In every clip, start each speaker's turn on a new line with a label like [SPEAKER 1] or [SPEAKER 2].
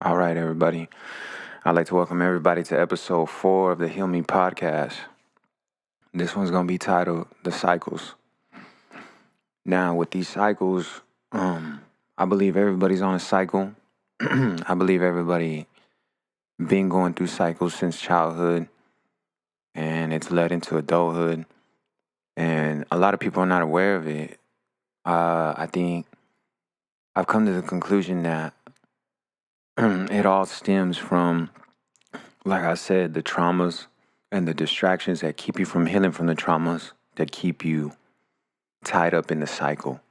[SPEAKER 1] All right, everybody. I'd like to welcome everybody to episode 4 of the Heal Me podcast. This one's going to be titled The Cycles. Now, with these cycles, I believe everybody's on a cycle. I believe everybody been going through cycles since childhood, and it's led into adulthood. And a lot of people are not aware of it. I think I've come to the conclusion that it all stems from, like I said, the traumas and the distractions that keep you from healing from the traumas that keep you tied up in the cycle.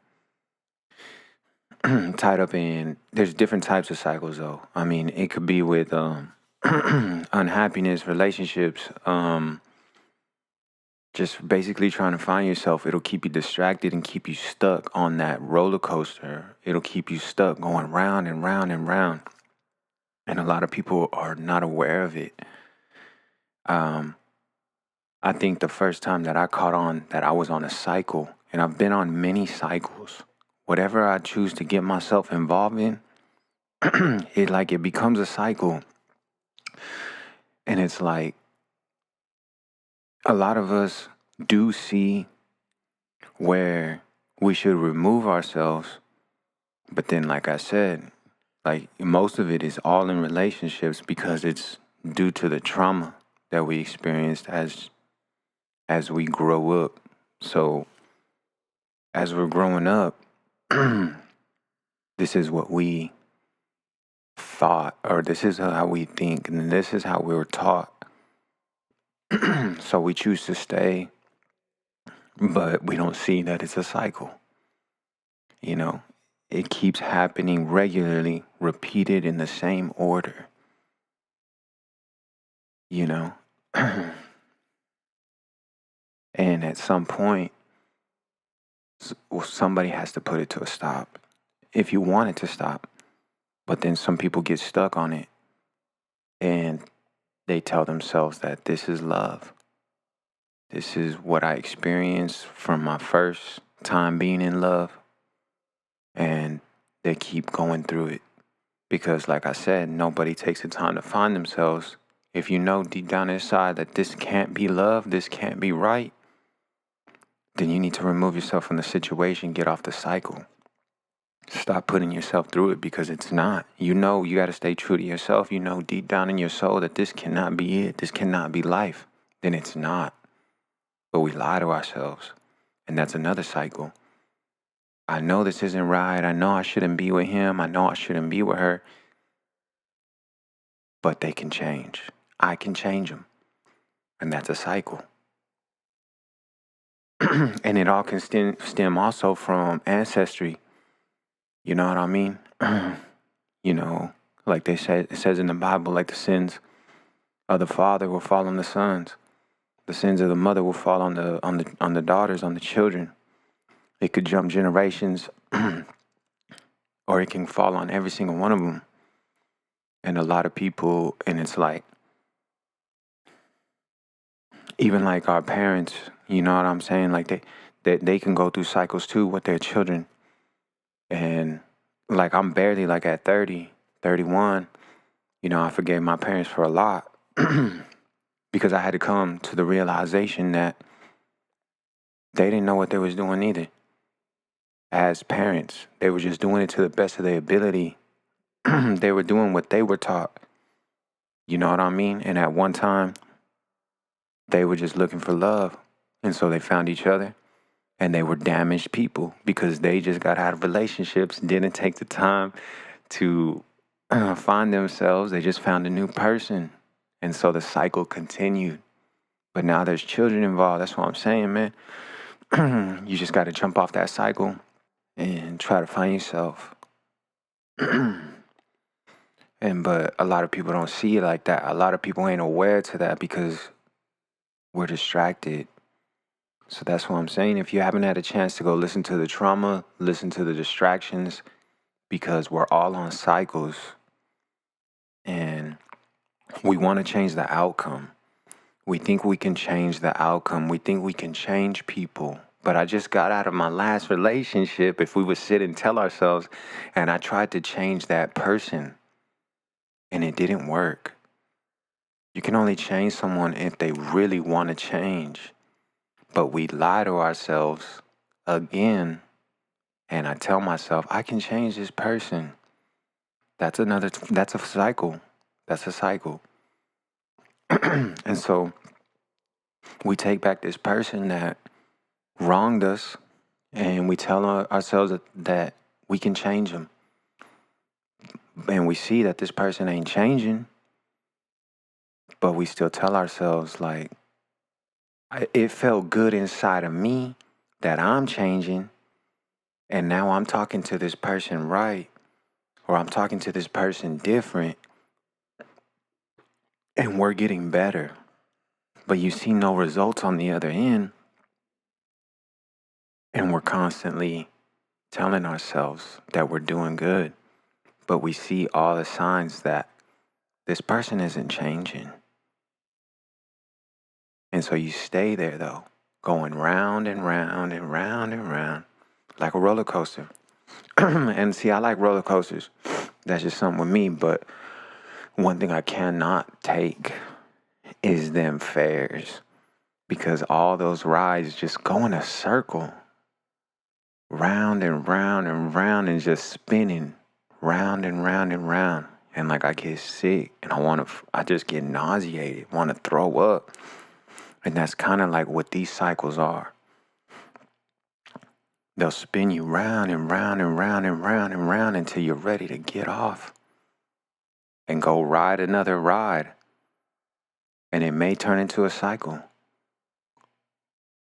[SPEAKER 1] There's different types of cycles though. I mean, it could be with unhappiness, relationships, just basically trying to find yourself. It'll keep you distracted and keep you stuck on that roller coaster. It'll keep you stuck going round and round and round. And a lot of people are not aware of it. I think the first time that I caught on that I was on a cycle, and I've been on many cycles, whatever I choose to get myself involved in, it becomes a cycle. And it's like a lot of us do see where we should remove ourselves. But then, like I said, like most of it is all in relationships because it's due to the trauma that we experienced as we grow up. So as we're growing up, this is what we thought, or this is how we think, and this is how we were taught. So we choose to stay, but we don't see that it's a cycle. You know, it keeps happening regularly, repeated in the same order. You know, and at some point, somebody has to put it to a stop if you want it to stop. But then some people get stuck on it and they tell themselves that this is love. This is what I experienced from my first time being in love. And they keep going through it. Because like I said, nobody takes the time to find themselves. If you know deep down inside that this can't be love, this can't be right, then you need to remove yourself from the situation, get off the cycle. Stop putting yourself through it because it's not. You know you got to stay true to yourself. You know deep down in your soul that this cannot be it. This cannot be life. Then it's not. But we lie to ourselves. And that's another cycle. I know this isn't right. I know I shouldn't be with him. I know I shouldn't be with her. But they can change. I can change them. And that's a cycle. And it all can stem also from ancestry. You know what I mean? You know, like they said, it says in the Bible, like the sins of the father will fall on the sons. The sins of the mother will fall on the daughters, on the children. It could jump generations, or it can fall on every single one of them. And a lot of people, and it's like, even like our parents, you know what I'm saying? Like they can go through cycles too with their children. And like I'm barely like at 30, 31, you know, I forgave my parents for a lot because I had to come to the realization that they didn't know what they was doing either. As parents, they were just doing it to the best of their ability. They were doing what they were taught. You know what I mean? And at one time, they were just looking for love. And so they found each other. And they were damaged people because they just got out of relationships, didn't take the time to find themselves. They just found a new person. And so the cycle continued. But now there's children involved. That's what I'm saying, man. You just got to jump off that cycle and try to find yourself. But a lot of people don't see it like that. A lot of people ain't aware to that because we're distracted. So that's what I'm saying. If you haven't had a chance to go listen to the trauma, listen to the distractions, because we're all on cycles and we want to change the outcome. We think we can change the outcome. We think we can change people. But I just got out of my last relationship, if we would sit and tell ourselves, and I tried to change that person. and it didn't work. You can only change someone if they really want to change. But we lie to ourselves again. And I tell myself, I can change this person. That's a cycle. That's a cycle. And so we take back this person that wronged us and we tell ourselves that we can change them. And we see that this person ain't changing, but we still tell ourselves like, it felt good inside of me that I'm changing. And now I'm talking to this person right, or I'm talking to this person different, and we're getting better. But you see no results on the other end. And we're constantly telling ourselves that we're doing good. But we see all the signs that this person isn't changing. And so you stay there though, going round and round and round and round, like a roller coaster. And see, I like roller coasters. That's just something with me. But one thing I cannot take is them fares, because all those rides just go in a circle, round and round and round, and just spinning round and round and round. And like I get sick and I just get nauseated, want to throw up. And that's kind of like what these cycles are. They'll spin you round and round and round and round and round until you're ready to get off and go ride another ride. And it may turn into a cycle.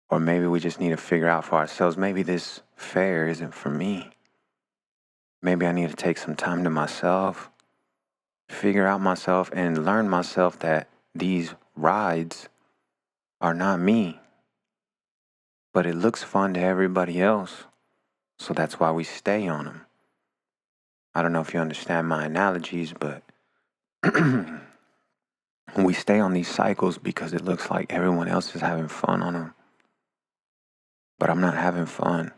[SPEAKER 1] Or maybe we just need to figure out for ourselves, maybe this fare isn't for me. Maybe I need to take some time to myself, figure out myself, and learn myself that these rides are not me. But it looks fun to everybody else. So that's why we stay on them. I don't know if you understand my analogies, but we stay on these cycles because it looks like everyone else is having fun on them. But I'm not having fun.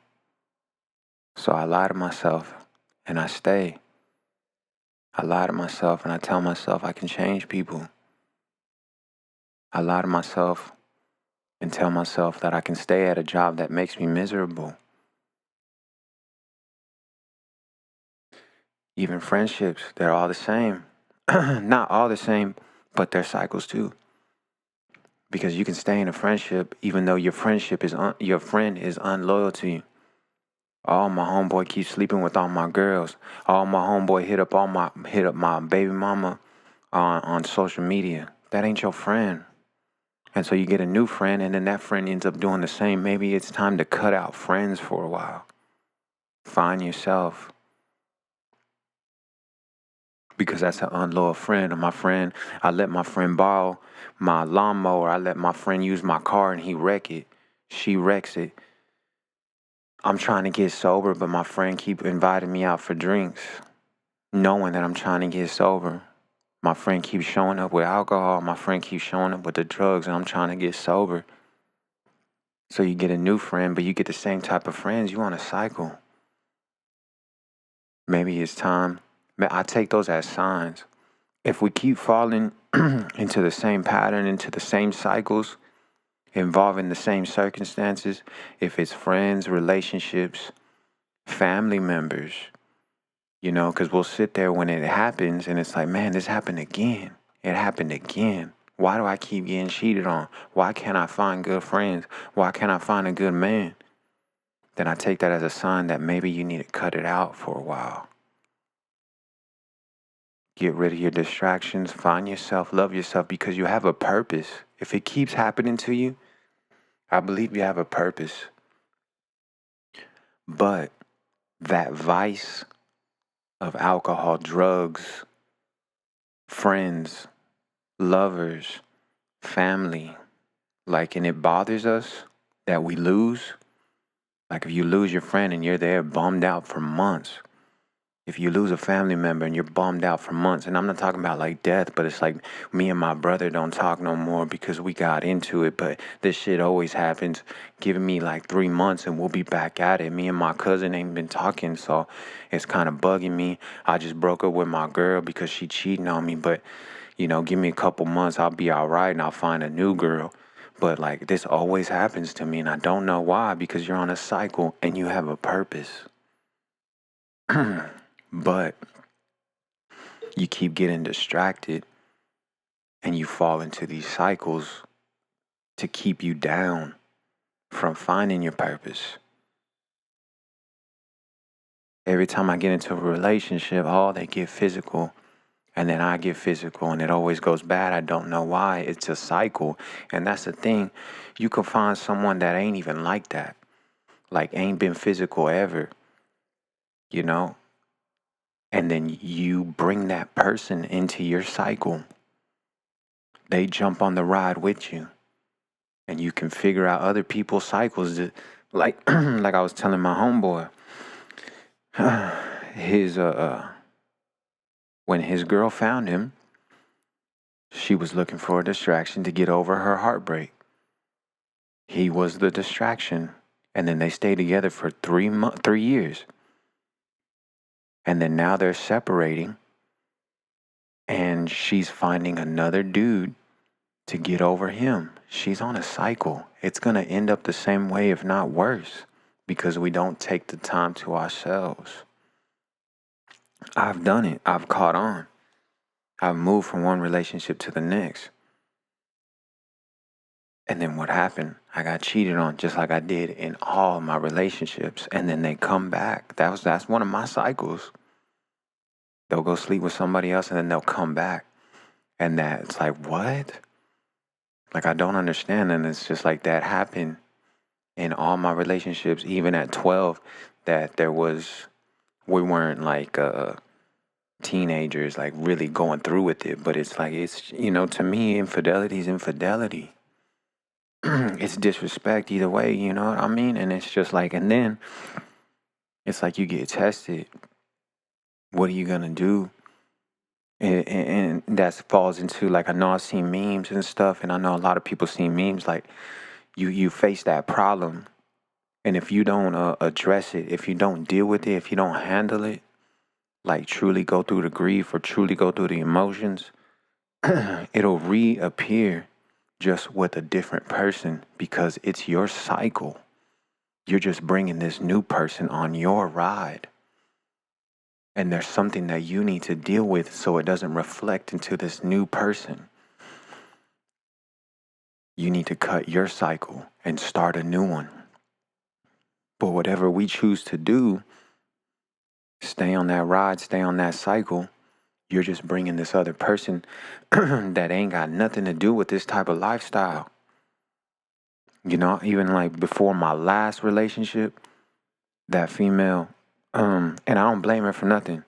[SPEAKER 1] So I lie to myself and I stay. I lie to myself and I tell myself I can change people. I lie to myself and tell myself that I can stay at a job that makes me miserable. Even friendships, they're all the same. Not all the same, but they're cycles too. Because you can stay in a friendship even though your friend is unloyal to you. Oh, my homeboy keeps sleeping with all my girls. Oh, my homeboy hit up my baby mama on social media. That ain't your friend. And so you get a new friend, and then that friend ends up doing the same. Maybe it's time to cut out friends for a while. Find yourself. Because that's an unloyal friend. I let my friend borrow my lawnmower. I let my friend use my car and he wreck it. She wrecks it. I'm trying to get sober, but my friend keep inviting me out for drinks, knowing that I'm trying to get sober. My friend keeps showing up with alcohol. My friend keeps showing up with the drugs, and I'm trying to get sober. So you get a new friend, but you get the same type of friends. You on a cycle. Maybe it's time. I take those as signs. If we keep falling into the same pattern, into the same cycles, involving the same circumstances, if it's friends, relationships, family members, because we'll sit there when it happens and it's like, man, this happened again. It happened again. Why do I keep getting cheated on? Why can't I find good friends? Why can't I find a good man? Then I take that as a sign that maybe you need to cut it out for a while. Get rid of your distractions, find yourself, love yourself, because you have a purpose. If it keeps happening to you, I believe you have a purpose. But that vice of alcohol, drugs, friends, lovers, family, and it bothers us that we lose. Like if you lose your friend and you're there bummed out for months, If you lose a family member and you're bummed out for months, and I'm not talking about like death, but it's like me and my brother don't talk no more because we got into it, but this shit always happens. Giving me like 3 months and we'll be back at it. Me and my cousin ain't been talking, so it's kind of bugging me. I just broke up with my girl because she cheating on me, but give me a couple months, I'll be all right and I'll find a new girl. But like this always happens to me and I don't know why, because you're on a cycle and you have a purpose. But you keep getting distracted and you fall into these cycles to keep you down from finding your purpose. Every time I get into a relationship, they get physical, and then I get physical, and it always goes bad. I don't know why. It's a cycle. And that's the thing. You can find someone that ain't even like that, like ain't been physical ever, and then you bring that person into your cycle. They jump on the ride with you, and you can figure out other people's cycles. Like like I was telling my homeboy, his when his girl found him, she was looking for a distraction to get over her heartbreak. He was the distraction, and then they stayed together for 3 years, and then now they're separating, and she's finding another dude to get over him. She's on a cycle. It's going to end up the same way, if not worse, because we don't take the time to ourselves. I've done it. I've caught on. I've moved from one relationship to the next. And then what happened? I got cheated on just like I did in all my relationships. And then they come back. That's one of my cycles. They'll go sleep with somebody else and then they'll come back. And that's like, what? Like, I don't understand. And it's just like that happened in all my relationships, even at 12, that we weren't like teenagers, like really going through with it. But it's like, to me, infidelity is infidelity. It's disrespect either way, you know what I mean? And it's just like, and then it's like you get tested. What are you going to do? And that falls into, like, I know I've seen memes and stuff, and I know a lot of people see memes, like you face that problem, and if you don't address it, if you don't deal with it, if you don't handle it, like truly go through the grief or truly go through the emotions, it'll reappear just with a different person, because it's your cycle. You're just bringing this new person on your ride. And there's something that you need to deal with so it doesn't reflect into this new person. You need to cut your cycle and start a new one. But whatever we choose to do, stay on that ride, stay on that cycle, you're just bringing this other person that ain't got nothing to do with this type of lifestyle. Even like before my last relationship, that female, and I don't blame her for nothing.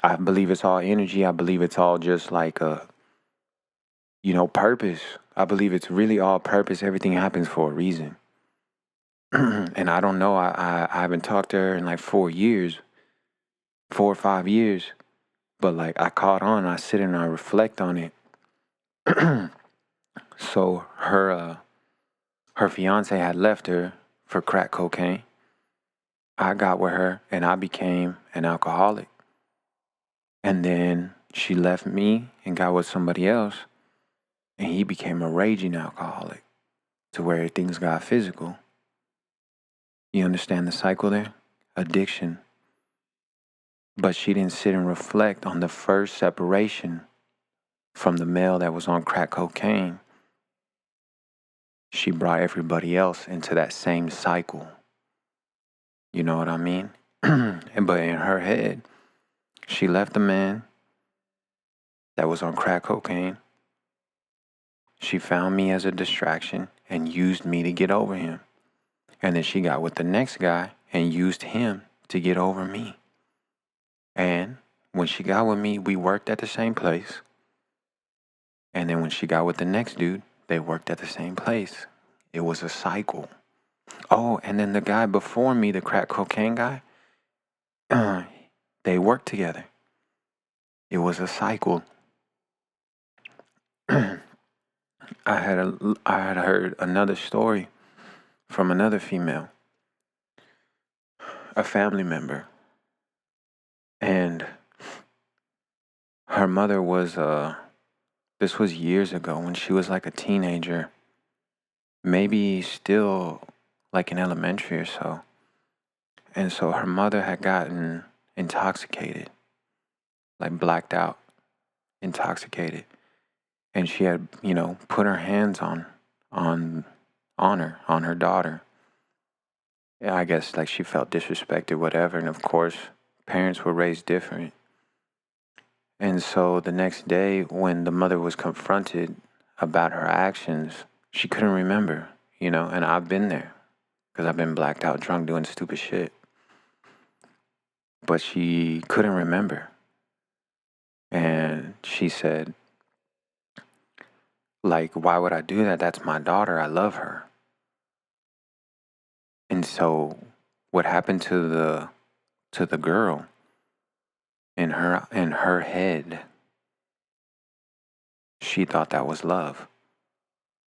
[SPEAKER 1] I believe it's all energy. I believe it's all just like purpose. I believe it's really all purpose. Everything happens for a reason. And I don't know. I haven't talked to her in like 4 years, 4 or 5 years. But like I caught on. I sit and I reflect on it. So her fiance had left her for crack cocaine. I got with her and I became an alcoholic. And then she left me and got with somebody else. And he became a raging alcoholic, to where things got physical. You understand the cycle there? Addiction. But she didn't sit and reflect on the first separation from the male that was on crack cocaine. She brought everybody else into that same cycle. You know what I mean? But in her head, she left the man that was on crack cocaine. She found me as a distraction and used me to get over him. And then she got with the next guy and used him to get over me. And when she got with me, we worked at the same place. And then when she got with the next dude, they worked at the same place. It was a cycle. Oh, and then the guy before me, the crack cocaine guy, They worked together. It was a cycle. I had heard another story from another female, a family member, and her mother was this was years ago when she was like a teenager, maybe still like in elementary or so. And so her mother had gotten intoxicated, like blacked out, intoxicated. And she had, put her hands on on her daughter. Yeah, I guess like she felt disrespected, whatever. And of course, parents were raised different. And so the next day when the mother was confronted about her actions, she couldn't remember, and I've been there because I've been blacked out drunk doing stupid shit. But she couldn't remember. And she said, like, why would I do that? That's my daughter. I love her. And so what happened to the girl in her head, she thought that was love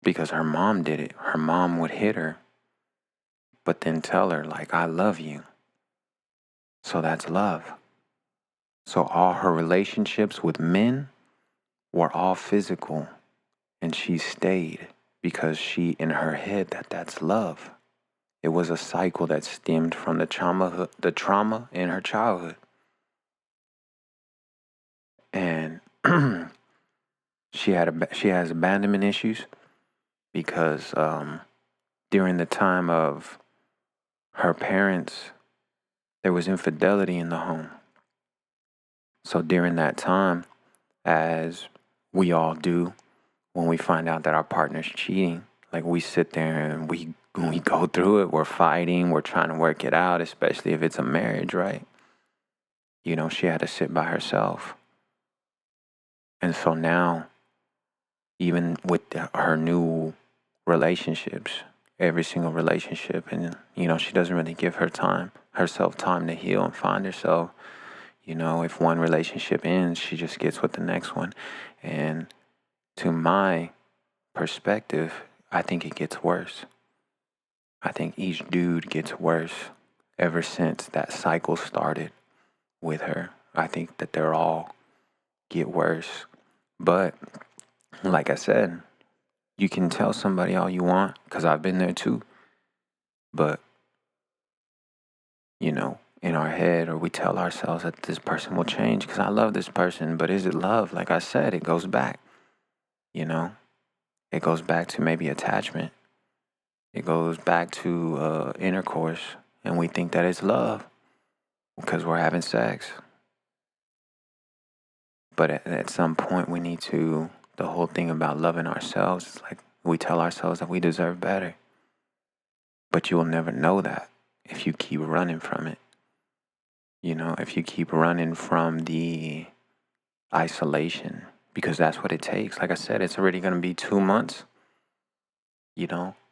[SPEAKER 1] because her mom did it. Her mom would hit her, but then tell her, like, I love you. So that's love. So all her relationships with men were all physical, and she stayed because she, in her head, that's love. It was a cycle that stemmed from the trauma in her childhood. And she has abandonment issues because during the time of her parents, there was infidelity in the home. So during that time, as we all do when we find out that our partner's cheating, like we sit there and we go through it, we're fighting, we're trying to work it out, especially if it's a marriage, right? She had to sit by herself. And so now, even with her new relationships, every single relationship, and, she doesn't really give herself time to heal and find herself. If one relationship ends, she just gets with the next one. And to my perspective, I think it gets worse. I think each dude gets worse ever since that cycle started with her. I think that they're all get worse. But like I said, you can tell somebody all you want because I've been there too. But, in our head, or we tell ourselves that this person will change because I love this person. But is it love? Like I said, it goes back, it goes back to maybe attachment. It goes back to intercourse. And we think that it's love because we're having sex. But at some point, we need to, the whole thing about loving ourselves, it's like we tell ourselves that we deserve better. But you will never know that if you keep running from it. If you keep running from the isolation, because that's what it takes. Like I said, it's already going to be 2 months.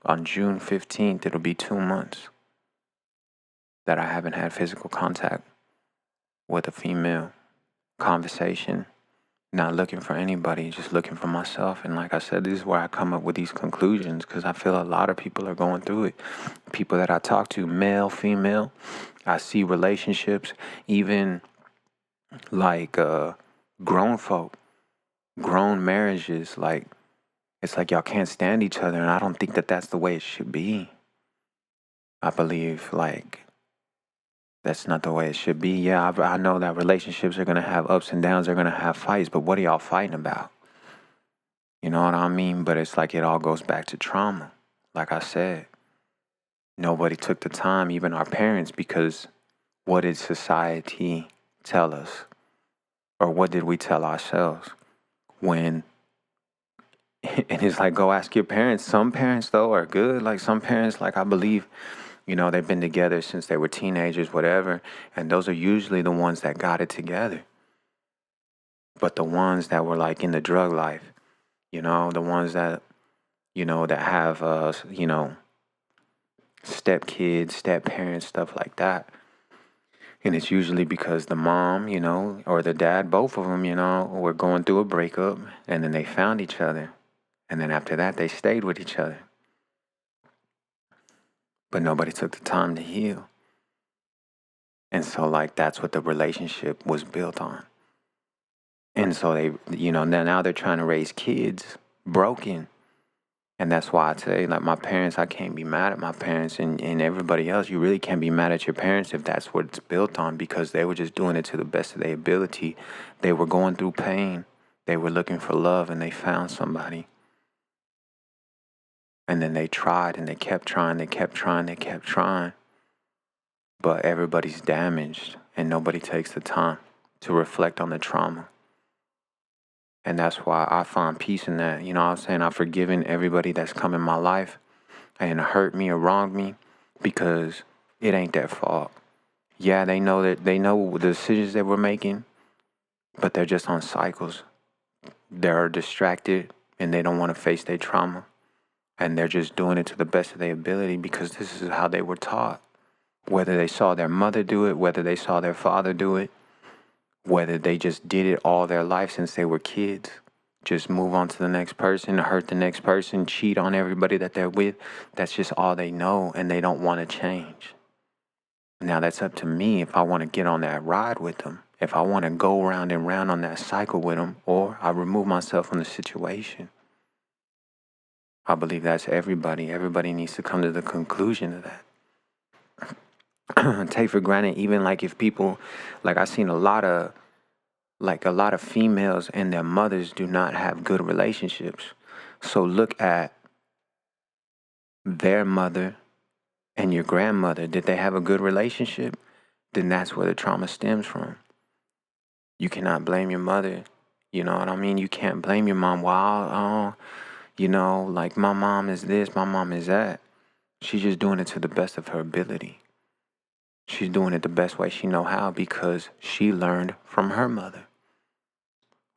[SPEAKER 1] On June 15th, it'll be 2 months that I haven't had physical contact with a female, conversation, not looking for anybody, just looking for myself. And like I said, this is where I come up with these conclusions because I feel a lot of people are going through it. People that I talk to, male, female, I see relationships, even like grown folk, grown marriages, like it's like y'all can't stand each other. And I don't think that that's the way it should be. I believe like that's not the way it should be. Yeah, I know that relationships are going to have ups and downs. They're going to have fights. But what are y'all fighting about? You know what I mean? But it's like it all goes back to trauma. Like I said, nobody took the time, even our parents, because what did society tell us? Or what did we tell ourselves when, and it's like, go ask your parents. Some parents, though, are good. Like some parents, like I believe, they've been together since they were teenagers, whatever. And those are usually the ones that got it together. But the ones that were like in the drug life, the ones that, that have, step kids, step parents, stuff like that. And it's usually because the mom, or the dad, both of them, were going through a breakup, and then they found each other. And then after that, they stayed with each other. But nobody took the time to heal. And so, like, that's what the relationship was built on. And so they, now they're trying to raise kids broken. And that's why I say, like, my parents, I can't be mad at my parents and everybody else. You really can't be mad at your parents if that's what it's built on, because they were just doing it to the best of their ability. They were going through pain. They were looking for love, and they found somebody. And then they tried, and they kept trying, they kept trying, they kept trying. But everybody's damaged, and nobody takes the time to reflect on the trauma. And that's why I find peace in that. You know what I'm saying? I've forgiven everybody that's come in my life and hurt me or wronged me, because it ain't their fault. Yeah, they know the decisions that we're making, but they're just on cycles. They're distracted and they don't want to face their trauma. And they're just doing it to the best of their ability because this is how they were taught. Whether they saw their mother do it, whether they saw their father do it, whether they just did it all their life since they were kids. Just move on to the next person, hurt the next person, cheat on everybody that they're with. That's just all they know, and they don't want to change. Now that's up to me if I want to get on that ride with them, if I want to go round and round on that cycle with them, or I remove myself from the situation. I believe that's everybody. Everybody needs to come to the conclusion of that. Take for granted, even like if people, like I've seen a lot of females and their mothers do not have good relationships. So look at their mother and your grandmother. Did they have a good relationship? Then that's where the trauma stems from. You cannot blame your mother. You know what I mean? You can't blame your mom. Wow, like my mom is this, my mom is that. She's just doing it to the best of her ability. She's doing it the best way she know how because she learned from her mother.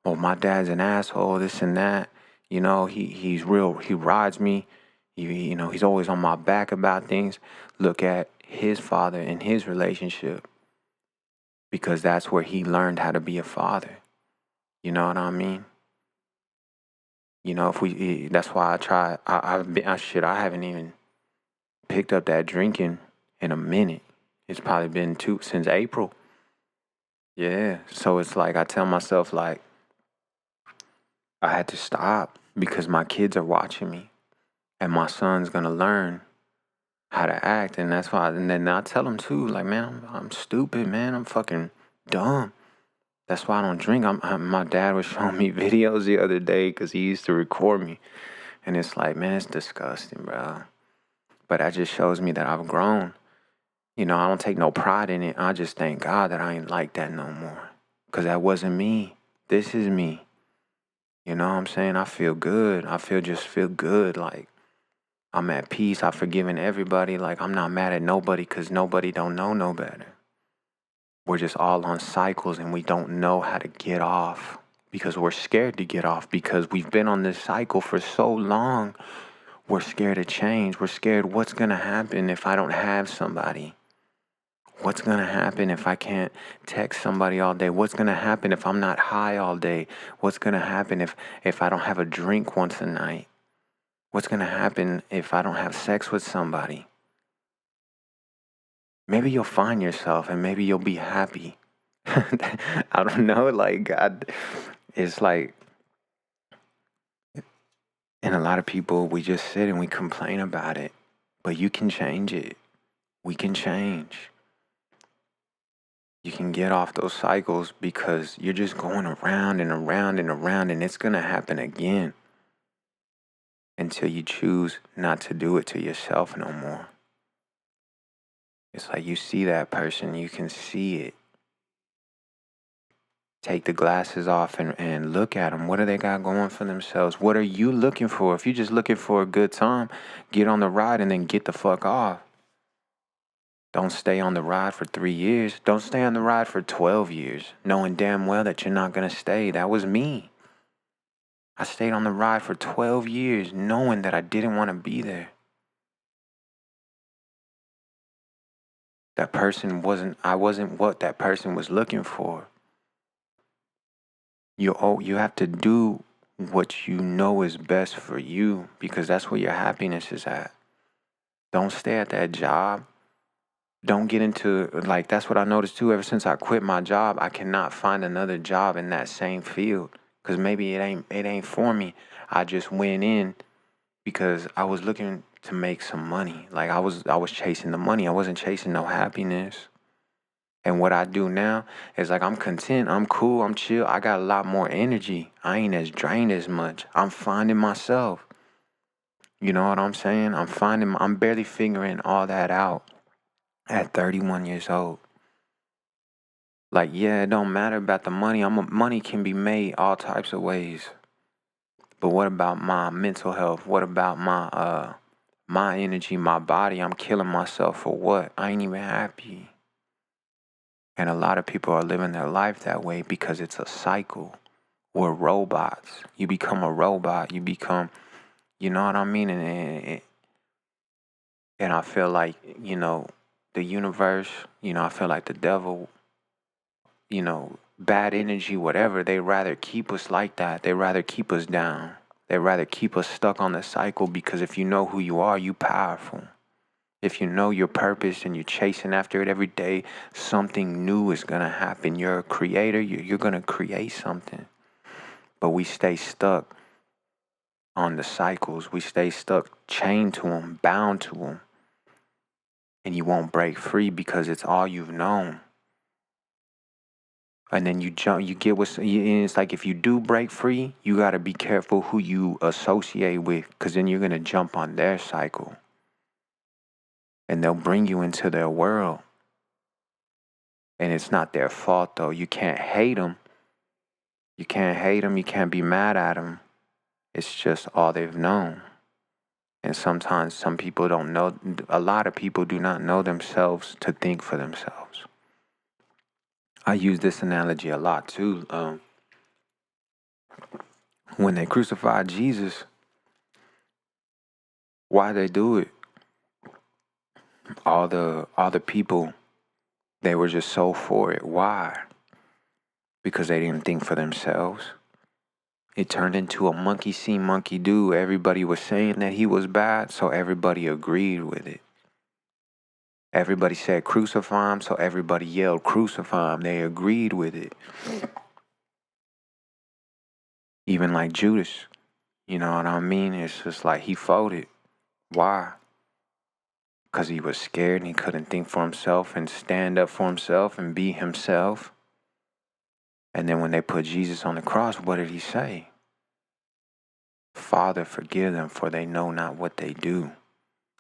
[SPEAKER 1] Oh, my dad's an asshole, this and that. He's real. He rides me. He's always on my back about things. Look at his father and his relationship, because that's where he learned how to be a father. You know what I mean? That's why I try. I haven't even picked up that drinking in a minute. It's probably been since April. Yeah. So it's like I tell myself, like, I had to stop because my kids are watching me and my son's going to learn how to act. And that's why, and then I tell him too, like, man, I'm stupid, man. I'm fucking dumb. That's why I don't drink. My dad was showing me videos the other day because he used to record me. And it's like, man, it's disgusting, bro. But that just shows me that I've grown. I don't take no pride in it. I just thank God that I ain't like that no more. Because that wasn't me. This is me. You know what I'm saying? I feel good. I feel good. Like, I'm at peace. I've forgiven everybody. Like, I'm not mad at nobody because nobody don't know no better. We're just all on cycles and we don't know how to get off because we're scared to get off because we've been on this cycle for so long. We're scared of change. We're scared what's going to happen if I don't have somebody. What's going to happen if I can't text somebody all day? What's going to happen if I'm not high all day? What's going to happen if I don't have a drink once a night? What's going to happen if I don't have sex with somebody? Maybe you'll find yourself and maybe you'll be happy. I don't know. Like, God, it's like, and a lot of people, we just sit and we complain about it. But you can change it. We can change. You can get off those cycles because you're just going around and around and around, and it's going to happen again until you choose not to do it to yourself no more. It's like you see that person, you can see it. Take the glasses off and look at them. What do they got going for themselves? What are you looking for? If you're just looking for a good time, get on the ride and then get the fuck off. Don't stay on the ride for 3 years. Don't stay on the ride for 12 years, knowing damn well that you're not going to stay. That was me. I stayed on the ride for 12 years, knowing that I didn't want to be there. I wasn't what that person was looking for. You have to do what you know is best for you, because that's where your happiness is at. Don't stay at that job. Don't get into, like, that's what I noticed too. Ever since I quit my job, I cannot find another job in that same field, because maybe it ain't for me. I just went in because I was looking to make some money. Like, I was chasing the money. I wasn't chasing no happiness. And what I do now is, like, I'm content, I'm cool, I'm chill. I got a lot more energy. I ain't as drained as much. I'm finding myself. You know what I'm saying? I'm barely figuring all that out at 31 years old. Like, yeah, it don't matter about the money. Money can be made all types of ways. But what about my mental health? What about my energy, my body? I'm killing myself for what? I ain't even happy. And a lot of people are living their life that way because it's a cycle. We're robots. You become a robot. You become, you know what I mean? And I feel like, the universe, I feel like the devil, bad energy, whatever, they rather keep us like that. They rather keep us down. They rather keep us stuck on the cycle, because if you know who you are, you powerful. If you know your purpose and you're chasing after it every day, something new is going to happen. You're a creator. You're going to create something. But we stay stuck on the cycles. We stay stuck, chained to them, bound to them. And you won't break free because it's all you've known. And then you get and it's like, if you do break free, you got to be careful who you associate with, because then you're going to jump on their cycle. And they'll bring you into their world. And it's not their fault, though. You can't hate them. You can't hate them. You can't be mad at them. It's just all they've known. And sometimes some people don't know. A lot of people do not know themselves to think for themselves. I use this analogy a lot, too. When they crucified Jesus, why they do it? All the people, they were just so for it. Why? Because they didn't think for themselves. It turned into a monkey see, monkey do. Everybody was saying that he was bad, so everybody agreed with it. Everybody said crucify him, so everybody yelled crucify him. They agreed with it. Even like Judas, you know what I mean? It's just like he folded. Why? Because he was scared and he couldn't think for himself and stand up for himself and be himself. And then when they put Jesus on the cross, what did he say? Father, forgive them, for they know not what they do.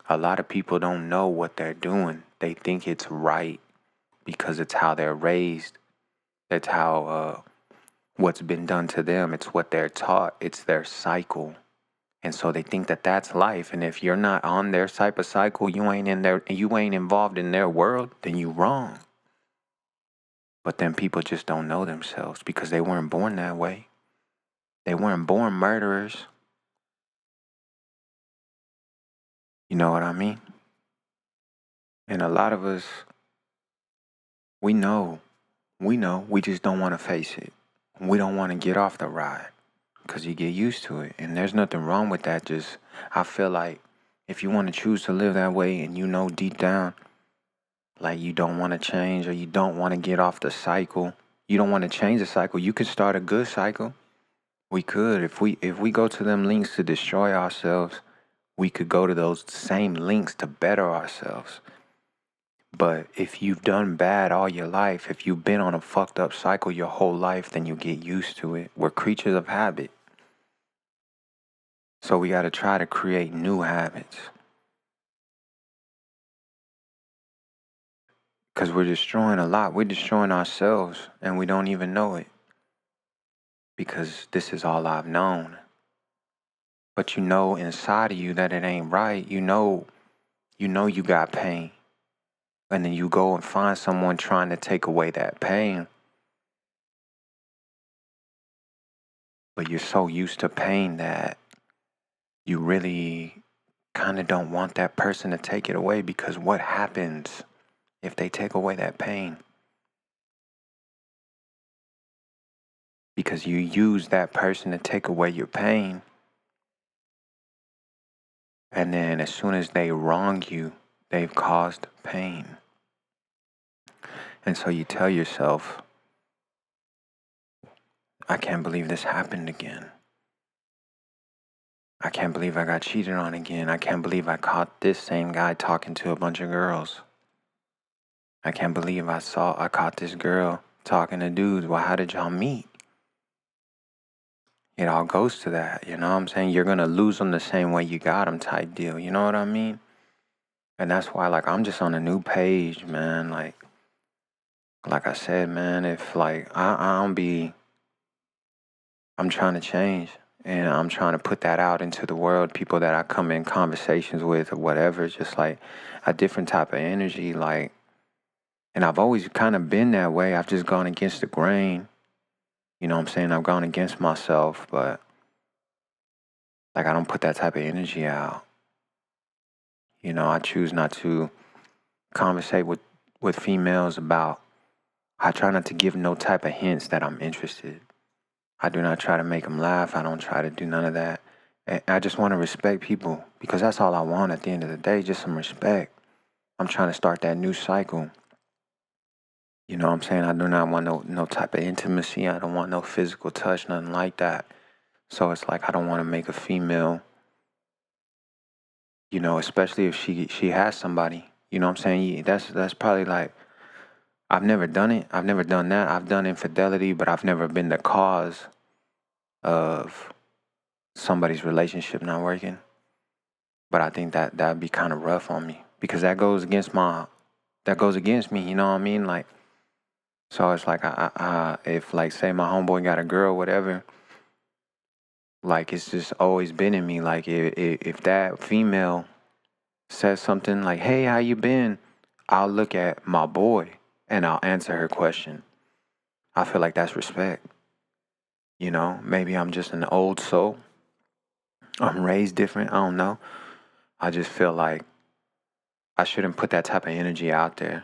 [SPEAKER 1] A lot of people don't know what they're doing. They think it's right because it's how they're raised. It's how what's been done to them. It's what they're taught. It's their cycle. And so they think that that's life. And if you're not on their type of cycle, you ain't involved in their world, then you wrong. But then people just don't know themselves because they weren't born that way. They weren't born murderers. You know what I mean? And a lot of us, we know, we just don't want to face it. We don't want to get off the ride because you get used to it. And there's nothing wrong with that. Just, I feel like if you want to choose to live that way and you know deep down, like you don't want to change, or you don't want to get off the cycle, you don't want to change the cycle, you could start a good cycle. We could. If we go to them links to destroy ourselves, we could go to those same links to better ourselves. But if you've done bad all your life, if you've been on a fucked up cycle your whole life, then you get used to it. We're creatures of habit. So we got to try to create new habits. Because we're destroying a lot. We're destroying ourselves and we don't even know it. Because this is all I've known. But you know inside of you that it ain't right. You know you got pain. And then you go and find someone trying to take away that pain. But you're so used to pain that you really kind of don't want that person to take it away, because what happens if they take away that pain. Because you use that person to take away your pain. And then as soon as they wrong you, they've caused pain. And so you tell yourself, I can't believe this happened again. I can't believe I got cheated on again. I can't believe I caught this same guy talking to a bunch of girls. I can't believe I caught this girl talking to dudes. Well, how did y'all meet? It all goes to that, you know what I'm saying? You're going to lose them the same way you got them type deal, you know what I mean? And that's why, like, I'm just on a new page, man. Like I said, man, if, like, I'm trying to change. And I'm trying to put that out into the world, people that I come in conversations with or whatever, just like a different type of energy. Like, and I've always kind of been that way. I've just gone against the grain. You know what I'm saying? I've gone against myself, but like, I don't put that type of energy out. You know, I choose not to conversate with females about, I try not to give no type of hints that I'm interested. I do not try to make them laugh. I don't try to do none of that. And I just want to respect people because that's all I want at the end of the day, just some respect. I'm trying to start that new cycle. You know what I'm saying? I do not want no type of intimacy. I don't want no physical touch, nothing like that. So it's like, I don't want to make a female, you know, especially if she has somebody. You know what I'm saying? Yeah, that's probably like, I've never done it. I've never done that. I've done infidelity, but I've never been the cause of somebody's relationship not working. But I think that'd be kind of rough on me because that goes against me. You know what I mean? Like, so it's like, if, like, say my homeboy got a girl, whatever, like, it's just always been in me. Like, if that female says something like, "Hey, how you been?" I'll look at my boy and I'll answer her question. I feel like that's respect. You know, maybe I'm just an old soul. I'm raised different. I don't know. I just feel like I shouldn't put that type of energy out there,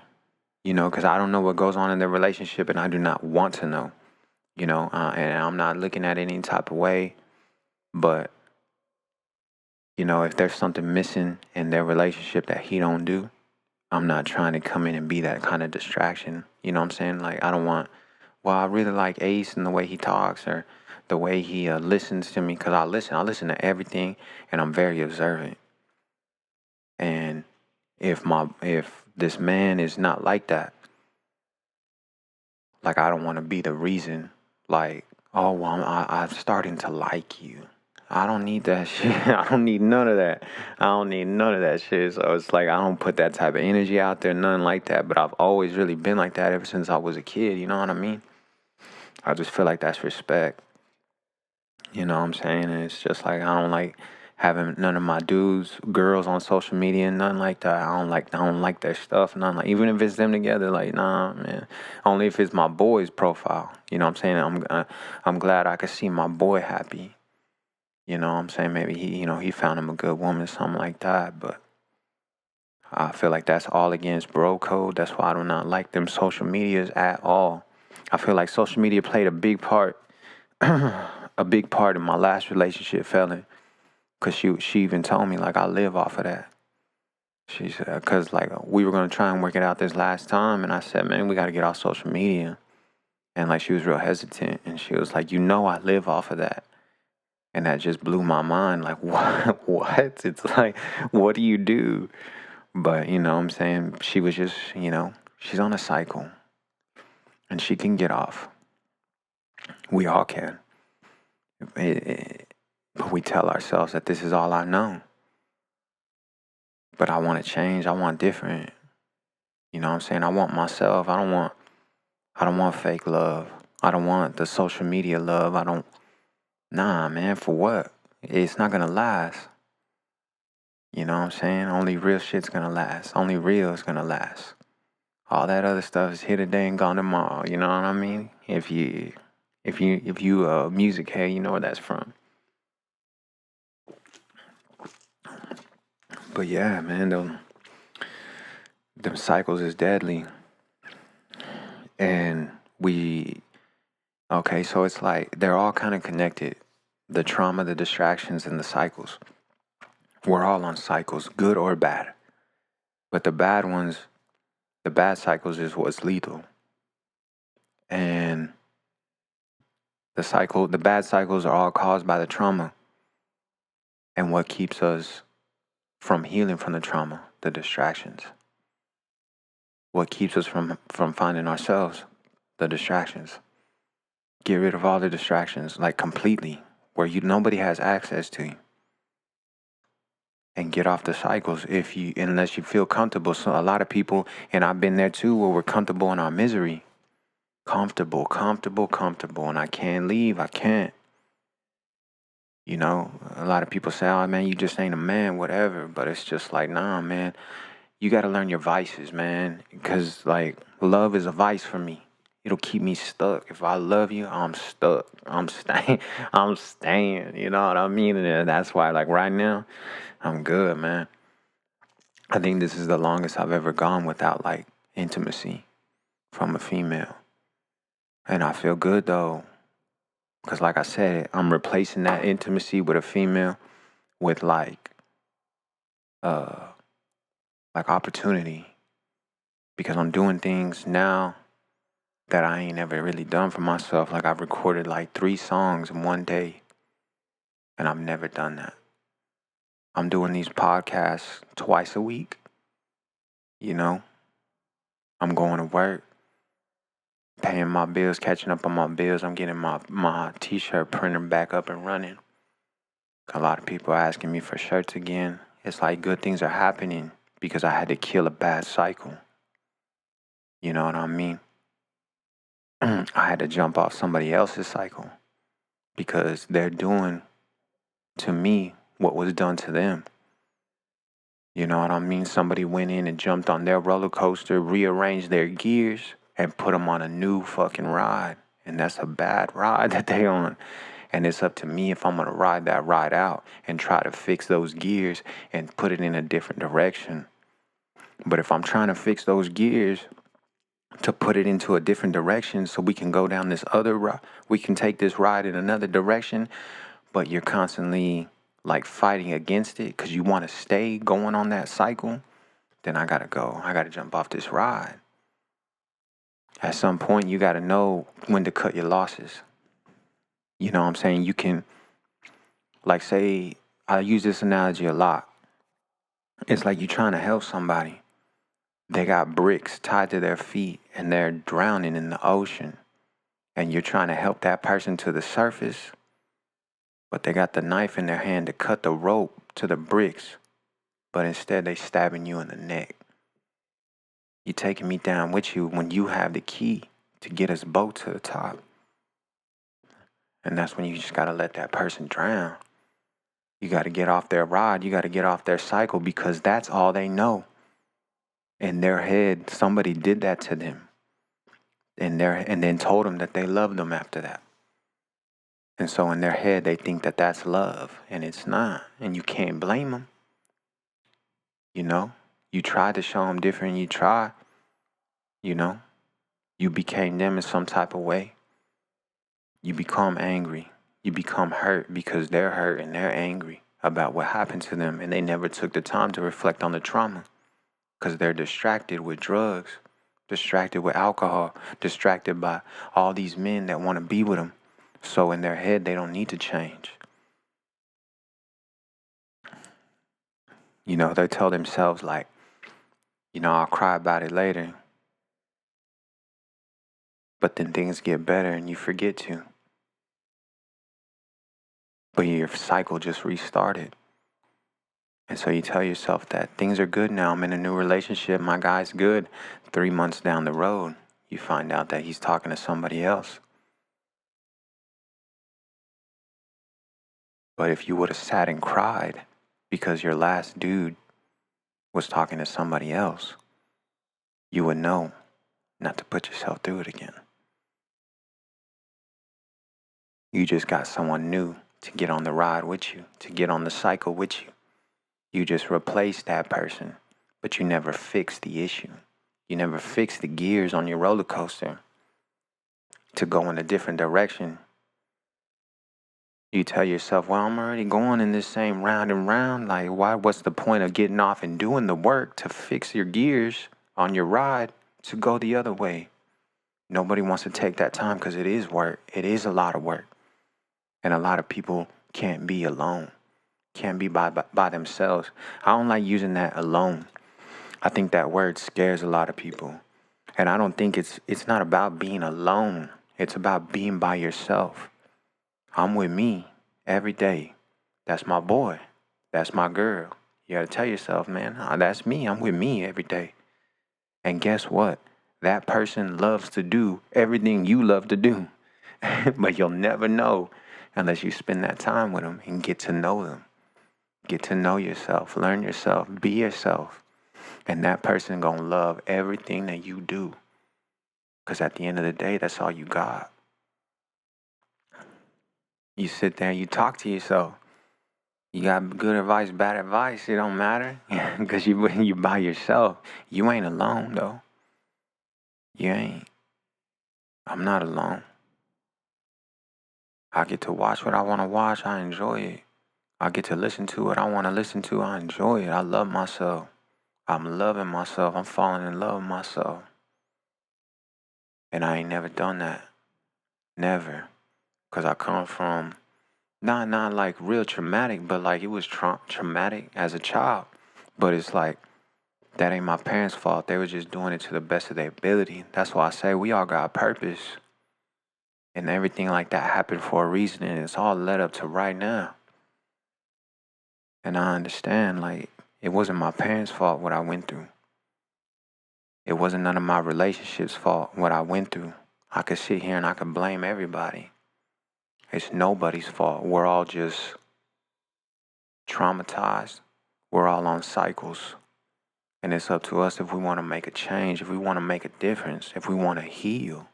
[SPEAKER 1] you know, because I don't know what goes on in their relationship and I do not want to know, you know, and I'm not looking at any type of way. But, you know, if there's something missing in their relationship that he don't do, I'm not trying to come in and be that kind of distraction. You know what I'm saying? Like, I don't want, well, I really like Ace and the way he talks or the way he listens to me, because I listen to everything and I'm very observant. And if this man is not like that, like, I don't want to be the reason, like, oh, well, I'm starting to like you. I don't need that shit. I don't need none of that. I don't need none of that shit. So it's like, I don't put that type of energy out there, nothing like that. But I've always really been like that ever since I was a kid. You know what I mean? I just feel like that's respect. You know what I'm saying? And it's just like, I don't like having none of my girls on social media and nothing like that. I don't like their stuff. Nothing like, even if it's them together, like, nah, man. Only if it's my boy's profile. You know what I'm saying? I'm glad I could see my boy happy. You know what I'm saying? Maybe he found him a good woman, something like that. But I feel like that's all against bro code. That's why I do not like them social medias at all. I feel like social media played a big part, a big part in my last relationship failing. Cause she even told me, like, I live off of that. She said, cause like we were gonna try and work it out this last time, and I said, man, we gotta get off social media. And like, she was real hesitant, and she was like, I live off of that. And that just blew my mind. Like, what? What? It's like, what do you do? But, you know what I'm saying? She was just, she's on a cycle. And she can get off. We all can. But we tell ourselves that this is all I know. But I want to change. I want different. You know what I'm saying? I want myself. I don't want fake love. I don't want the social media love. Nah, man, for what? It's not going to last. You know what I'm saying? Only real shit's gonna last. Only real is gonna last. All that other stuff is here today and gone tomorrow. You know what I mean? If you a music head, you know where that's from. But yeah, man, them cycles is deadly. And okay, so it's like they're all kind of connected. The trauma, the distractions, and the cycles. We're all on cycles, good or bad. But the bad ones, the bad cycles is what's lethal. And the bad cycles are all caused by the trauma. And what keeps us from healing from the trauma, the distractions. What keeps us from finding ourselves, the distractions. Get rid of all the distractions, like completely, where nobody has access to you. And get off the cycles unless you feel comfortable. So a lot of people, and I've been there too, where we're comfortable in our misery. Comfortable, and I can't leave. I can't. You know, a lot of people say, oh man, you just ain't a man, whatever. But it's just like, nah, man, you got to learn your vices, man. Because like love is a vice for me. It'll keep me stuck. If I love you, I'm stuck. I'm staying. I'm staying. You know what I mean? And that's why, like right now, I'm good, man. I think this is the longest I've ever gone without like intimacy from a female. And I feel good though. Because like I said, I'm replacing that intimacy with a female with like opportunity. Because I'm doing things now that I ain't ever really done for myself. Like I've recorded like 3 songs in one day. And I've never done that. I'm doing these podcasts twice a week. You know, I'm going to work, paying my bills, catching up on my bills. I'm getting my t-shirt printer back up and running. A lot of people are asking me for shirts again. It's like good things are happening because I had to kill a bad cycle. You know what I mean? I had to jump off somebody else's cycle because they're doing to me what was done to them. You know what I mean? Somebody went in and jumped on their roller coaster, rearranged their gears, and put them on a new fucking ride. And that's a bad ride that they on. And it's up to me if I'm going to ride that ride out and try to fix those gears and put it in a different direction. But if I'm trying to fix those gears to put it into a different direction so we can go down this other ride, we can take this ride in another direction, but you're constantly like fighting against it because you want to stay going on that cycle, then I got to go. I got to jump off this ride. At some point, you got to know when to cut your losses. You know what I'm saying? You can, like, say, I use this analogy a lot. It's like you're trying to help somebody. They got bricks tied to their feet and they're drowning in the ocean. And you're trying to help that person to the surface, but they got the knife in their hand to cut the rope to the bricks. But instead, they stabbing you in the neck. You taking me down with you when you have the key to get us both to the top. And that's when you just got to let that person drown. You got to get off their ride. You got to get off their cycle because that's all they know. In their head, somebody did that to them. And then told them that they loved them after that. And so in their head, they think that that's love. And it's not. And you can't blame them. You know? You try to show them different. You try. You know? You became them in some type of way. You become angry. You become hurt because they're hurt and they're angry about what happened to them. And they never took the time to reflect on the trauma because they're distracted with drugs, distracted with alcohol, distracted by all these men that want to be with them. So in their head, they don't need to change. You know, they tell themselves like, you know, I'll cry about it later. But then things get better and you forget to. But your cycle just restarted. And so you tell yourself that things are good now. I'm in a new relationship. My guy's good. 3 months down the road, you find out that he's talking to somebody else. But if you would have sat and cried because your last dude was talking to somebody else, you would know not to put yourself through it again. You just got someone new to get on the ride with you, to get on the cycle with you. You just replaced that person but you never fix the issue. You never fix the gears on your roller coaster to go in a different direction. You tell yourself, well, I'm already going in this same round and round. Like, what's the point of getting off and doing the work to fix your gears on your ride to go the other way? Nobody wants to take that time because it is work. It is a lot of work. And a lot of people can't be alone, can't be by themselves. I don't like using that alone. I think that word scares a lot of people. And I don't think it's not about being alone. It's about being by yourself. I'm with me every day. That's my boy. That's my girl. You got to tell yourself, man, that's me. I'm with me every day. And guess what? That person loves to do everything you love to do. But you'll never know unless you spend that time with them and get to know them. Get to know yourself, learn yourself, be yourself. And that person gonna love everything that you do. Because at the end of the day, that's all you got. You sit there and you talk to yourself. You got good advice, bad advice, it don't matter. Because you by yourself. You ain't alone, though. You ain't. I'm not alone. I get to watch what I want to watch. I enjoy it. I get to listen to what I want to listen to. I enjoy it. I love myself. I'm loving myself. I'm falling in love with myself. And I ain't never done that. Never. Because I come from, not like real traumatic, but like it was traumatic as a child. But it's like, that ain't my parents' fault. They were just doing it to the best of their ability. That's why I say we all got a purpose. And everything like that happened for a reason. And it's all led up to right now. And I understand, like, it wasn't my parents' fault what I went through. It wasn't none of my relationships' fault what I went through. I could sit here and I could blame everybody. It's nobody's fault. We're all just traumatized. We're all on cycles. And it's up to us if we want to make a change, if we want to make a difference, if we want to heal.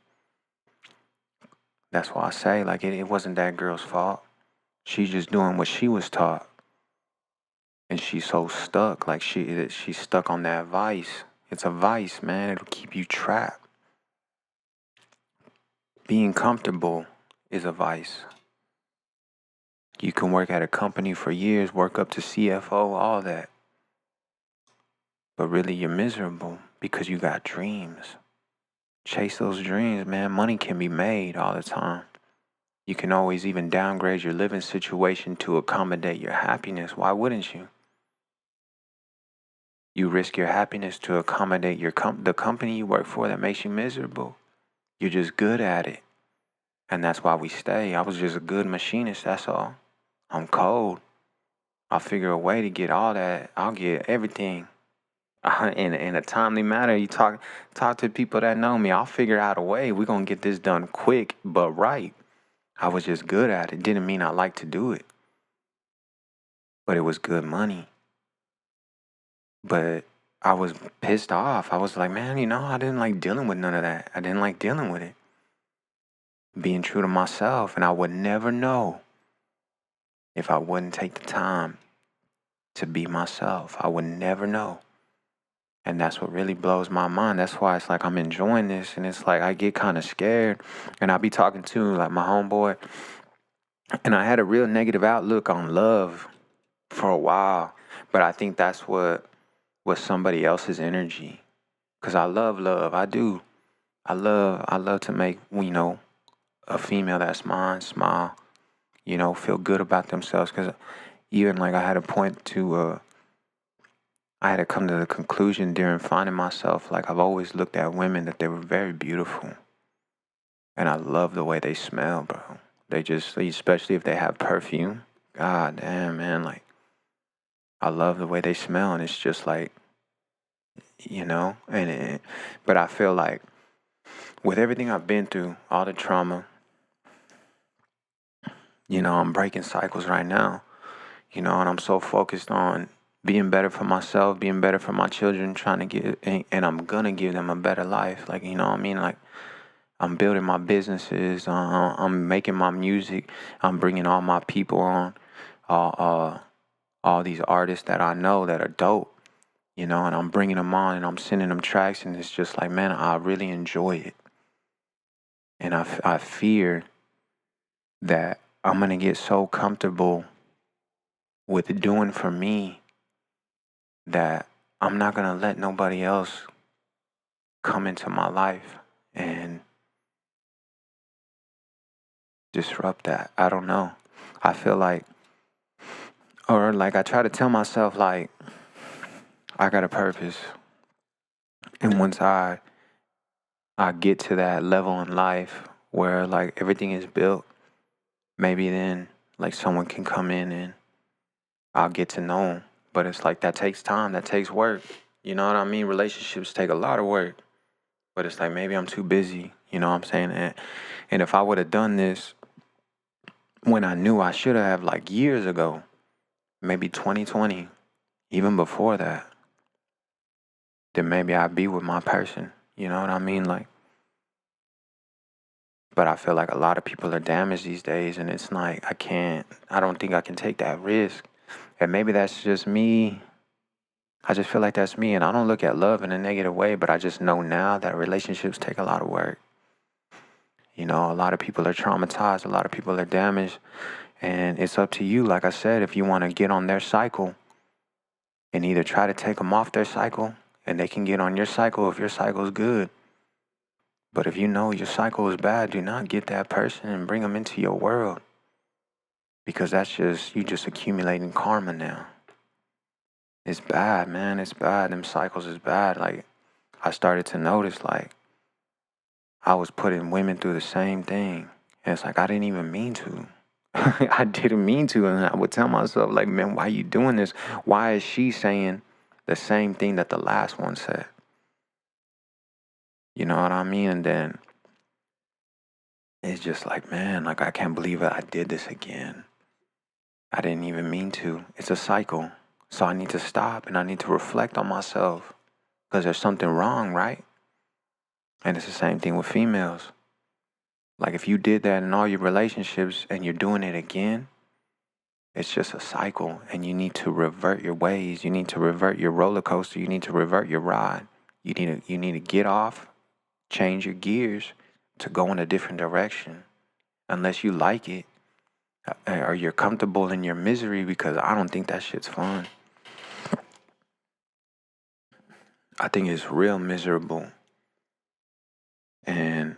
[SPEAKER 1] That's why I say, like, it wasn't that girl's fault. She's just doing what she was taught. And she's so stuck, like she's stuck on that vice. It's a vice, man. It'll keep you trapped. Being comfortable is a vice. You can work at a company for years, work up to CFO, all that. But really, you're miserable because you got dreams. Chase those dreams, man. Money can be made all the time. You can always even downgrade your living situation to accommodate your happiness. Why wouldn't you? You risk your happiness to accommodate the company you work for that makes you miserable. You're just good at it. And that's why we stay. I was just a good machinist, that's all. I'm cold. I'll figure a way to get all that. I'll get everything. In a timely manner. You talk to people that know me. I'll figure out a way. We're going to get this done quick, but right. I was just good at it. Didn't mean I liked to do it. But it was good money. But I was pissed off. I was like, man, I didn't like dealing with none of that. I didn't like dealing with it. Being true to myself. And I would never know if I wouldn't take the time to be myself. I would never know. And that's what really blows my mind. That's why it's like I'm enjoying this. And it's like I get kind of scared. And I'll be talking to like my homeboy. And I had a real negative outlook on love for a while. But I think that's what was somebody else's energy. Because I love love. I do. I love to make, a female that's mine smile. Feel good about themselves. Because even like I had a point to... I had to come to the conclusion during finding myself, like I've always looked at women that they were very beautiful. And I love the way they smell, bro. They just, especially if they have perfume. God damn, man, like, I love the way they smell. And it's just like, but I feel like with everything I've been through, all the trauma, I'm breaking cycles right now, and I'm so focused on being better for myself, being better for my children, trying to get, and I'm gonna give them a better life. Like, what I mean? Like, I'm building my businesses, I'm making my music, I'm bringing all my people on, all these artists that I know that are dope. and I'm bringing them on and I'm sending them tracks, and it's just like, man, I really enjoy it. And I fear that I'm going to get so comfortable with doing for me that I'm not going to let nobody else come into my life and disrupt that. I don't know. I feel like, or like I try to tell myself, like, I got a purpose. And once I get to that level in life where like everything is built, maybe then like someone can come in and I'll get to know them. But it's like that takes time, that takes work. You know what I mean? Relationships take a lot of work. But it's like maybe I'm too busy, you know what I'm saying? And if I would have done this when I knew I should have, like years ago, maybe 2020, even before that, then maybe I'd be with my person. You know what I mean? Like, but I feel like a lot of people are damaged these days, and it's like I don't think I can take that risk. And maybe that's just me. I just feel like that's me, and I don't look at love in a negative way, but I just know now that relationships take a lot of work. A lot of people are traumatized, a lot of people are damaged, and it's up to you, like I said, if you want to get on their cycle and either try to take them off their cycle, and they can get on your cycle if your cycle is good. But if you know your cycle is bad, do not get that person and bring them into your world, because that's just, you just accumulating karma now. It's bad, man. It's bad. Them cycles is bad. Like, I started to notice, like, I was putting women through the same thing. And it's like, I didn't even mean to. I didn't mean to. And I would tell myself, like, man, why are you doing this? Why is she saying the same thing that the last one said? You know what I mean? And then it's just like, man, like, I can't believe it. I did this again. I didn't even mean to. It's a cycle. So I need to stop and I need to reflect on myself, because there's something wrong, right? And it's the same thing with females. Like, if you did that in all your relationships and you're doing it again, it's just a cycle, and you need to revert your ways. You need to revert your roller coaster. You need to revert your ride. You need to get off, change your gears to go in a different direction, unless you like it or you're comfortable in your misery, because I don't think that shit's fun. I think it's real miserable. And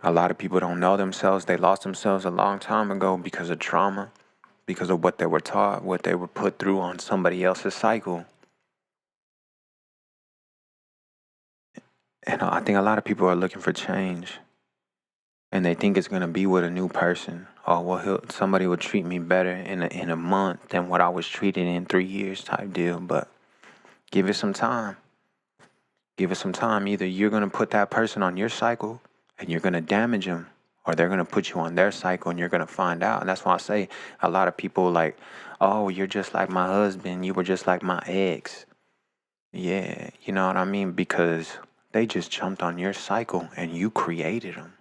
[SPEAKER 1] a lot of people don't know themselves. They lost themselves a long time ago because of trauma, because of what they were taught, what they were put through on somebody else's cycle. And I think a lot of people are looking for change, and they think it's going to be with a new person. Oh, well, somebody will treat me better in a month than what I was treated in 3 years type deal. But give it some time. Give it some time. Either you're going to put that person on your cycle and you're going to damage them, or they're going to put you on their cycle and you're going to find out. And that's why I say a lot of people like, oh, you're just like my husband. You were just like my ex. Yeah, you know what I mean? Because they just jumped on your cycle and you created them.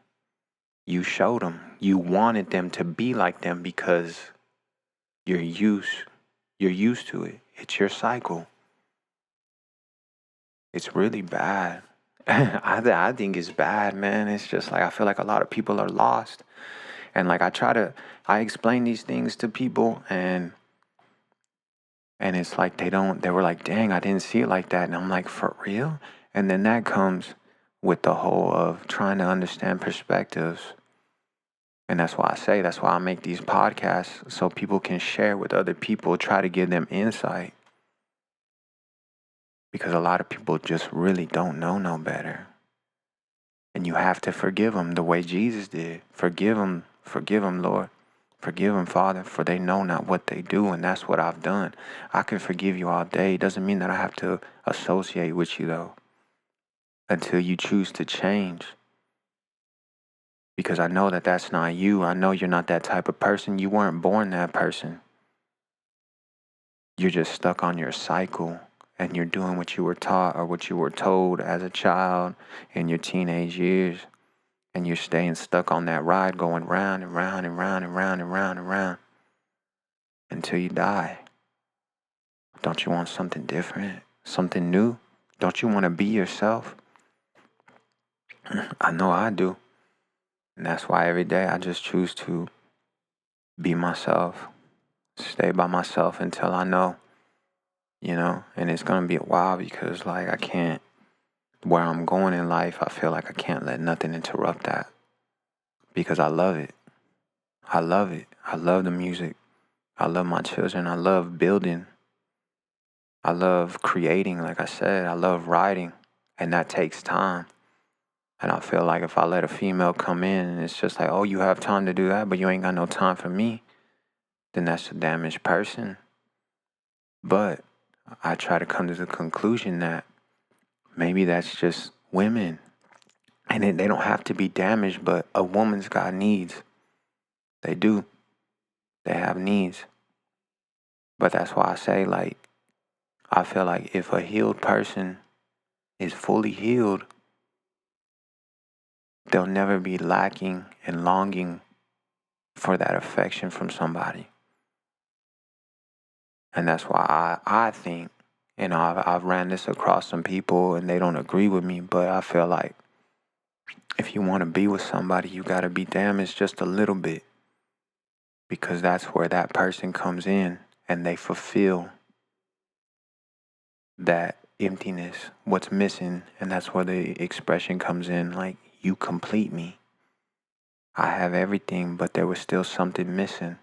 [SPEAKER 1] You showed them. You wanted them to be like them because you're used to it. It's your cycle. It's really bad. I think it's bad, man. It's just like, I feel like a lot of people are lost. And like, I explain these things to people, and it's like they were like, dang, I didn't see it like that. And I'm like, for real? And then that comes with the whole of trying to understand perspectives. And that's why I make these podcasts, so people can share with other people, try to give them insight. Because a lot of people just really don't know no better. And you have to forgive them the way Jesus did. Forgive them, Lord. Forgive them, Father, for they know not what they do. And that's what I've done. I can forgive you all day. It doesn't mean that I have to associate with you, though, until you choose to change. Because I know that that's not you. I know you're not that type of person. You weren't born that person. You're just stuck on your cycle, and you're doing what you were taught or what you were told as a child in your teenage years. And you're staying stuck on that ride, going round and round and round and round and round and round until you die. Don't you want something different? something new? Don't you want to be yourself? I know I do. And that's why every day I just choose to be myself, stay by myself until I know, and it's going to be a while because, like, I can't, where I'm going in life, I feel like I can't let nothing interrupt that because I love it. I love it. I love the music. I love my children. I love building. I love creating, like I said. I love writing, and that takes time. And I feel like if I let a female come in and it's just like, oh, you have time to do that, but you ain't got no time for me, then that's a damaged person. But I try to come to the conclusion that maybe that's just women. And they don't have to be damaged, but a woman's got needs. They do. They have needs. But that's why I say, like, I feel like if a healed person is fully healed, they'll never be lacking and longing for that affection from somebody. And that's why I think, I've ran this across some people and they don't agree with me, but I feel like if you want to be with somebody, you got to be damaged just a little bit because that's where that person comes in and they fulfill that emptiness, what's missing. And that's where the expression comes in, like, you complete me. I have everything, but there was still something missing.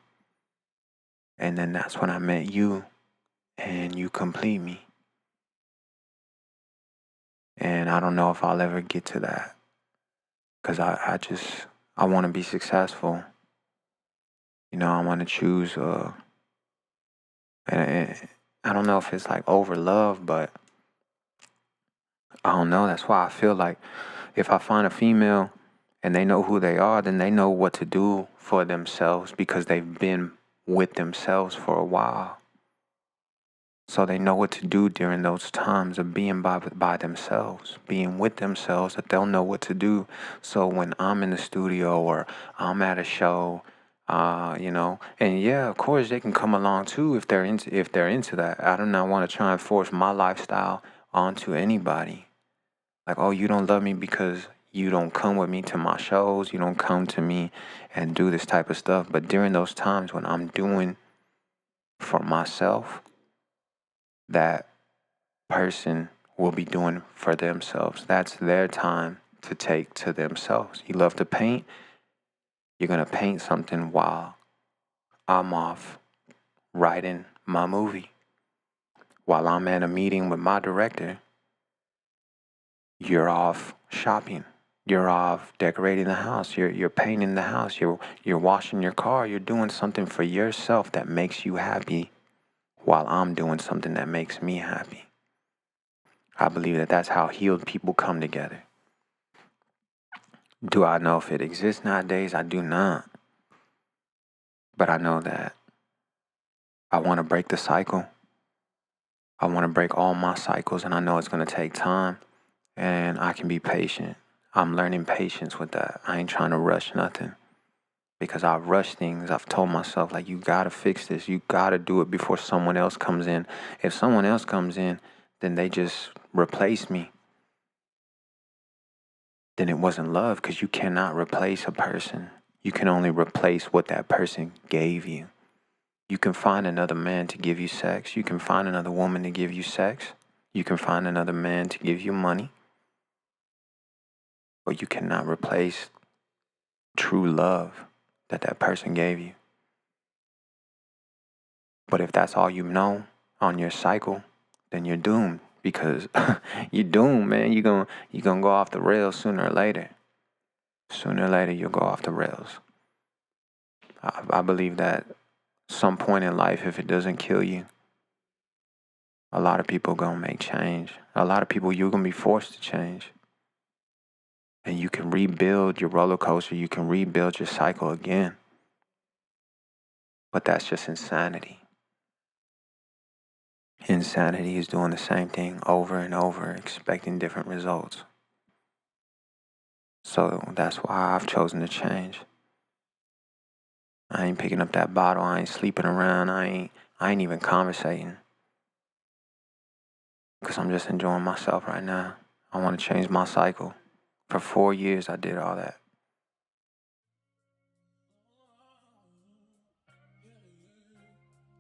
[SPEAKER 1] And then that's when I met you and you complete me. And I don't know if I'll ever get to that because I want to be successful. I want to choose, and I don't know if it's like over love, but I don't know. That's why I feel like if I find a female and they know who they are, then they know what to do for themselves because they've been with themselves for a while. So they know what to do during those times of being by themselves, being with themselves, that they'll know what to do. So when I'm in the studio or I'm at a show, and yeah, of course they can come along too if they're into that. I do not want to try and force my lifestyle onto anybody. Like, oh, you don't love me because you don't come with me to my shows, you don't come to me and do this type of stuff. But during those times when I'm doing for myself, that person will be doing for themselves. That's their time to take to themselves. You love to paint, you're going to paint something while I'm off writing my movie. While I'm at a meeting with my director, you're off shopping. You're off decorating the house. You're painting the house. You're washing your car. You're doing something for yourself that makes you happy while I'm doing something that makes me happy. I believe that that's how healed people come together. Do I know if it exists nowadays? I do not. But I know that I want to break the cycle. I want to break all my cycles, and I know it's going to take time, and I can be patient. I'm learning patience with that. I ain't trying to rush nothing because I've rushed things. I've told myself, like, you got to fix this. You got to do it before someone else comes in. If someone else comes in, then they just replace me. Then it wasn't love because you cannot replace a person. You can only replace what that person gave you. You can find another man to give you sex. You can find another woman to give you sex. You can find another man to give you money. But you cannot replace true love that person gave you. But if that's all you know on your cycle, then you're doomed because you're doomed, man. You're gonna go off the rails sooner or later. Sooner or later, you'll go off the rails. I believe that some point in life, if it doesn't kill you, a lot of people gonna make change. A lot of people, you're gonna be forced to change. And you can rebuild your roller coaster. You can rebuild your cycle again. But that's just insanity. Insanity is doing the same thing over and over, expecting different results. So that's why I've chosen to change. I ain't picking up that bottle. I ain't sleeping around. I ain't even conversating. because I'm just enjoying myself right now. I want to change my cycle. For 4 years, I did all that.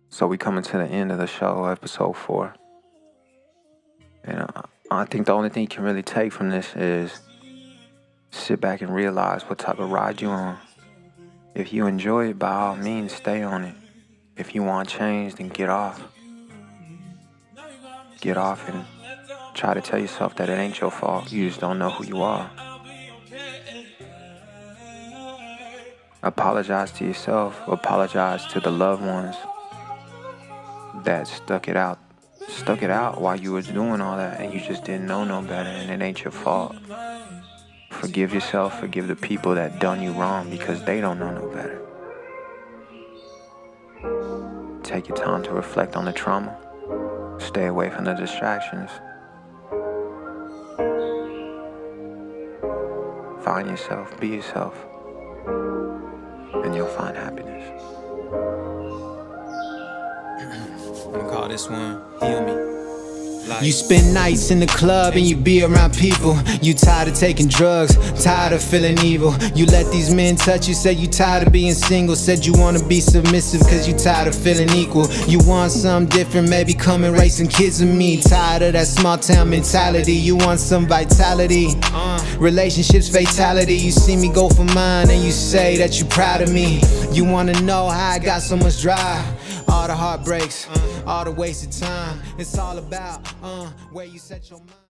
[SPEAKER 1] So we coming to the end of the show, episode 4. And I think the only thing you can really take from this is sit back and realize what type of ride you on. If you enjoy it, by all means, stay on it. If you want change, then get off. Get off and try to tell yourself that it ain't your fault. You just don't know who you are. Apologize to yourself. Apologize to the loved ones that stuck it out while you was doing all that and you just didn't know no better, and it ain't your fault. Forgive yourself, forgive the people that done you wrong because they don't know no better. Take your time to reflect on the trauma. Stay away from the distractions. Find yourself, be yourself, and you'll find happiness.
[SPEAKER 2] I'm gonna call this one Heal Me.
[SPEAKER 3] You spend nights in the club and you be around people. You tired of taking drugs, tired of feeling evil. You let these men touch you, said you tired of being single. Said you wanna be submissive cause you tired of feeling equal. You want something different, maybe come and raise some kids with me. Tired of that small town mentality, you want some vitality. Relationships fatality, you see me go for mine and you say that you proud of me. You wanna know how I got so much drive. All the heartbreaks, all the wasted time. It's all about where you set your mind.